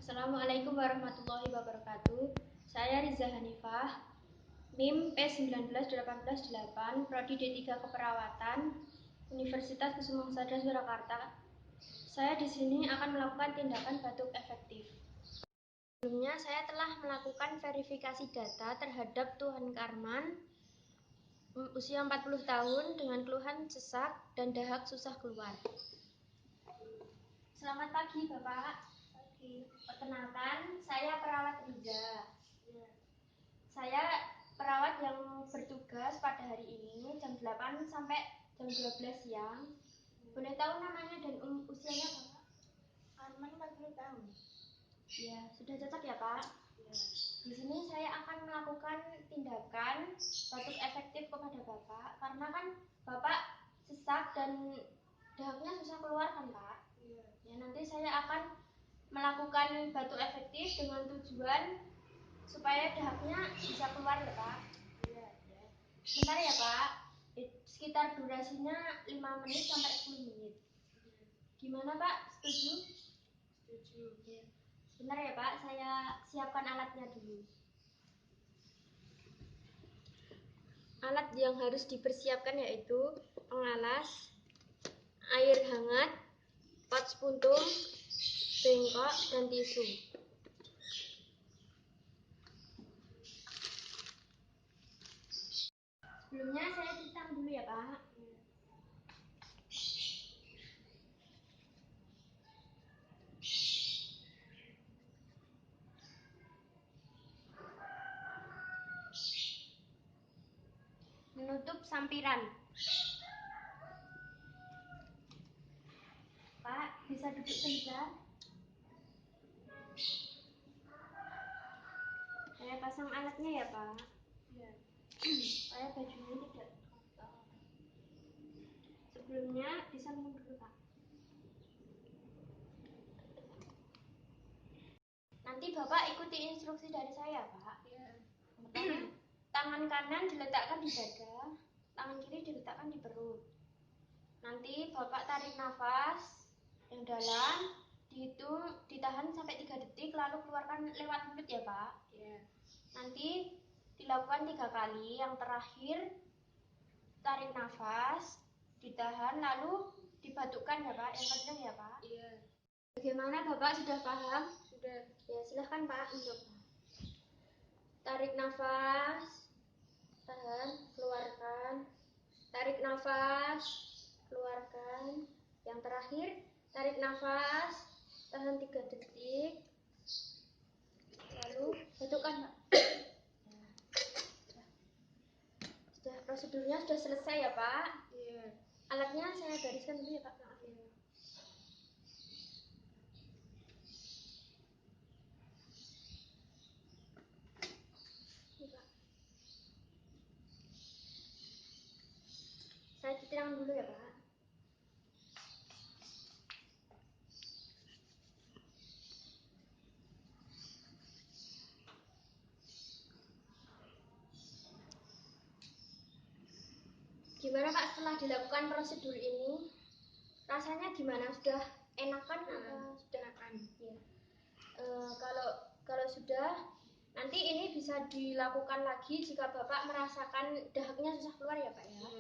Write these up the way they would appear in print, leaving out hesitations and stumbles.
Assalamualaikum warahmatullahi wabarakatuh. Saya Riza Hanifah, NIM P19188, Prodi D3 Keperawatan, Universitas Kusuma Sadra Surakarta. Saya di sini akan melakukan tindakan batuk efektif. Sebelumnya saya telah melakukan verifikasi data terhadap Tuhan Karman, usia 40 tahun dengan keluhan sesak dan dahak susah keluar. Selamat pagi Bapak. Perkenalkan, saya perawat Riza. Saya perawat yang bertugas pada hari ini jam 8 sampai jam 12 siang. Boleh tahu namanya dan usianya Bapak? Arman 40 tahun. Ya, sudah cocok ya Pak? Ya. Di sini saya akan melakukan tindakan batuk efektif kepada Bapak karena kan Bapak sesak dan dahaknya susah keluar kan Pak? Ya, nanti saya akan melakukan batuk efektif dengan tujuan supaya dahaknya bisa keluar ya Pak. Ya. Bentar ya Pak, sekitar durasinya 5 menit sampai 10 menit. Gimana Pak, setuju? Setuju. Ya. Bentar ya Pak, saya siapkan alatnya dulu. Alat yang harus dipersiapkan yaitu pengalas, air hangat, pot puntung, bengkok, dan tisu. Sebelumnya saya cuci tangan dulu ya Pak. Menutup sampiran. Pak, bisa duduk sebentar? Saya pasang alatnya ya Pak. Ya. Supaya bajunya tidak kotor. Sebelumnya disambung dulu Pak. Nanti Bapak ikuti instruksi dari saya Pak. Ya. Pertama, tangan kanan diletakkan di dada, tangan kiri diletakkan di perut. Nanti Bapak tarik nafas yang dalam, dihitung, ditahan sampai 3 detik, lalu keluarkan lewat mulut ya Pak. Ya. Nanti dilakukan 3 kali. Yang terakhir tarik nafas, ditahan, lalu dibatukkan ya Pak. Yang kencang ya Pak. Iya. Bagaimana Bapak, sudah paham? Sudah. Ya silahkan Pak untuk tarik nafas, tahan, keluarkan, tarik nafas, keluarkan. Yang terakhir tarik nafas, tahan 3 detik, lalu batukkan Pak. Sudah, prosedurnya sudah selesai ya Pak. Iya. Alatnya saya gariskan dulu ya Pak. Maaf ya. Ini, Pak. Saya cuci tangan dulu ya Pak. Gimana Pak setelah dilakukan prosedur ini? Rasanya gimana? Sudah enakan atau sudah enakan? Ya. Kalau sudah, nanti ini bisa dilakukan lagi jika Bapak merasakan dahaknya susah keluar ya Pak ya.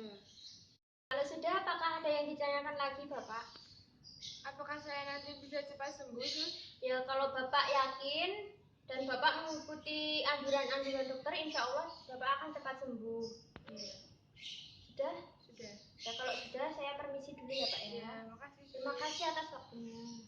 Kalau sudah, apakah ada yang ditanyakan lagi Bapak? Apakah saya nanti bisa cepat sembuh, Sus? Ya, kalau Bapak yakin dan Bapak mengikuti anjuran-anjuran dokter, insya Allah Bapak akan cepat sembuh. Sudah? Sudah. Ya, kalau sudah saya permisi dulu ya Pak ya. Ya, makasih. Terima kasih atas waktunya.